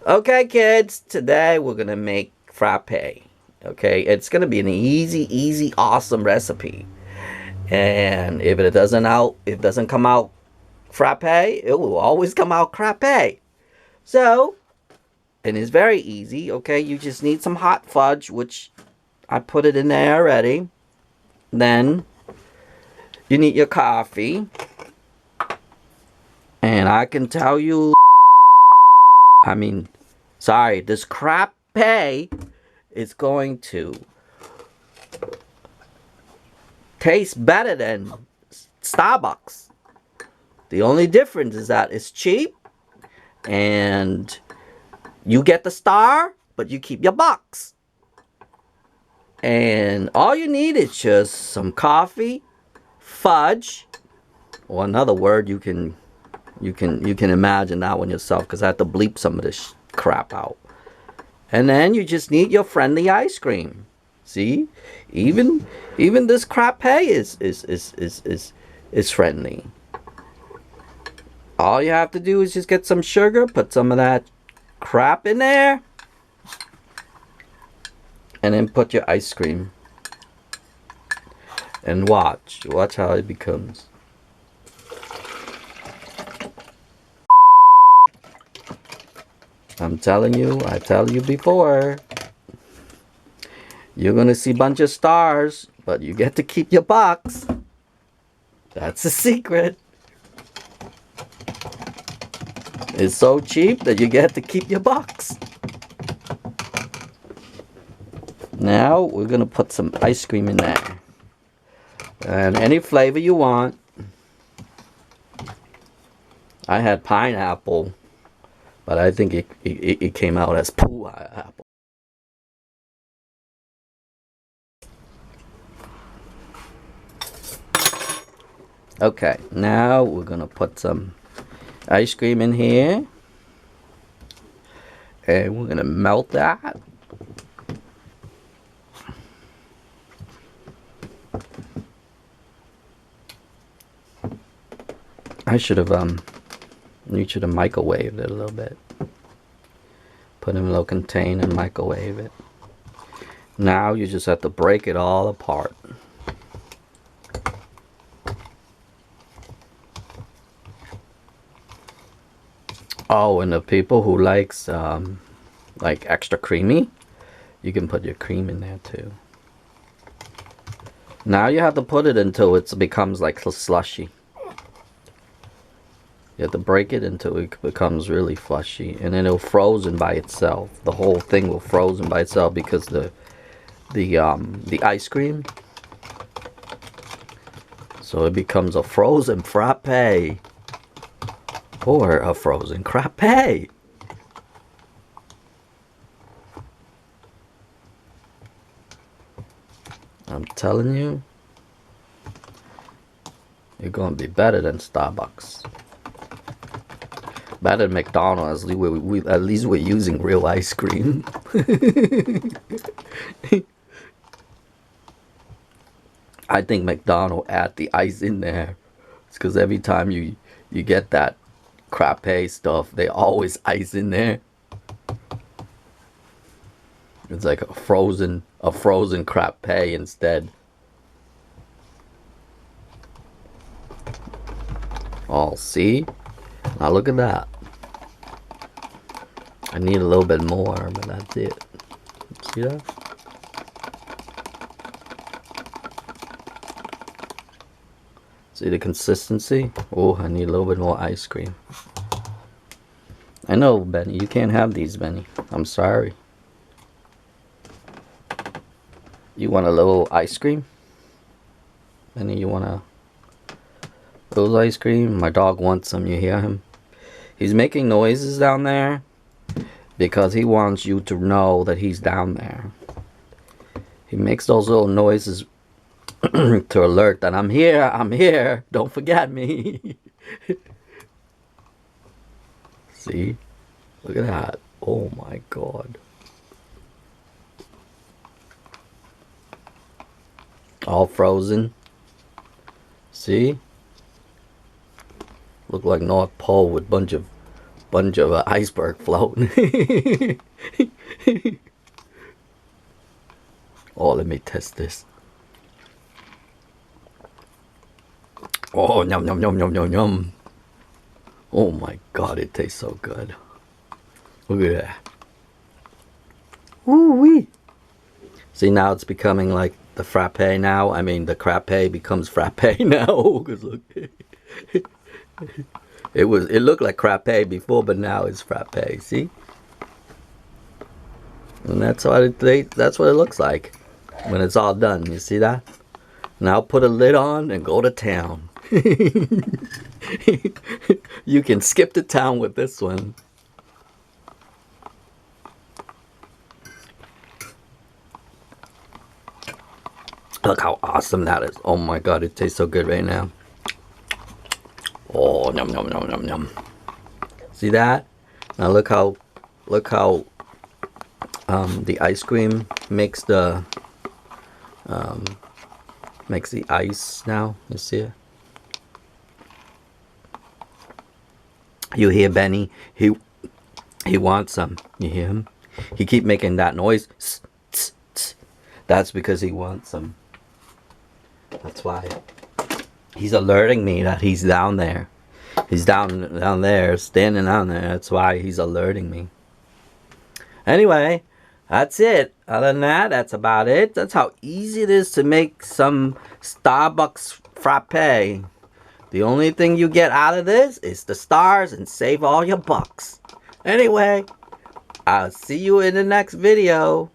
Okay, kids, today we're gonna make frappe. Okay, it's gonna be an easy, awesome recipe. And if it doesn't come out frappe, it will always come out crappe. So, and it's very easy. Okay, you just need some hot fudge, which I put it in there already. Then you need your coffee, and I can tell you, I mean, sorry, this frappe is going to taste better than Starbucks. The only difference is that it's cheap and you get the star, but you keep your box. And all you need is just some coffee, fudge, or another word you can imagine that one yourself, because I have to bleep some of this crap out. And then you just need your friendly ice cream. See, even this crap is friendly. All you have to do is just get some sugar, put some of that crap in there, and then put your ice cream. And watch how it becomes. I'm telling you, I tell you before, you're gonna see a bunch of stars, but you get to keep your box. That's the secret. It's so cheap that you get to keep your box. Now we're gonna put some ice cream in there. And any flavor you want. I had pineapple, but I think it came out as pineapple. Okay, now we're gonna put some ice cream in here. And we're gonna melt that. You should have microwaved it a little bit. Put it in a little container and microwave it. Now you just have to break it all apart. Oh, and the people who likes like extra creamy, you can put your cream in there too. Now you have to put it until it becomes like slushy. You have to break it until it becomes really flushy, and then it'll frozen by itself. The whole thing will frozen by itself because the ice cream. So it becomes a frozen frappe or a frozen crappe. I'm telling you, you're gonna be better than Starbucks. Better than McDonald's. At least we're using real ice cream. I think McDonald's add the ice in there. It's because every time you get that crappe stuff, they always ice in there. It's like a frozen crappe instead. Oh, see? Now look at that. I need a little bit more, but that's it. See that? See the consistency? Oh, I need a little bit more ice cream. I know, Benny. You can't have these, Benny. I'm sorry. You want a little ice cream? Benny, you want a little ice cream? My dog wants some. You hear him? He's making noises down there because he wants you to know that he's down there. He makes those little noises to alert that I'm here, don't forget me. See? Look at that. Oh my God. All frozen. See? Look like North Pole with a bunch of sponge of an iceberg floating. Oh, let me test this. Oh, yum, yum, yum, yum, yum, yum. Oh my God, it tastes so good. Look at that. Woo-wee. See, now it's becoming like the frappe now. I mean, the crepe becomes frappe now. Cause look, it looked like crepe before, but now it's frappe. See, and that's what it looks like when it's all done. You see that? Now put a lid on and go to town. You can skip to town with this one. Look how awesome that is. Oh my God, it tastes so good right now. Oh, yum, yum, yum, yum, yum. See that? Now look how the ice cream makes the ice now. You see it? You hear Benny? He wants some. You hear him? He keep making that noise. That's because he wants some. That's why. He's alerting me that he's down there. He's down there, standing down there. That's why he's alerting me. Anyway, that's it. Other than that, that's about it. That's how easy it is to make some Starbucks frappe. The only thing you get out of this is the stars and save all your bucks. Anyway, I'll see you in the next video.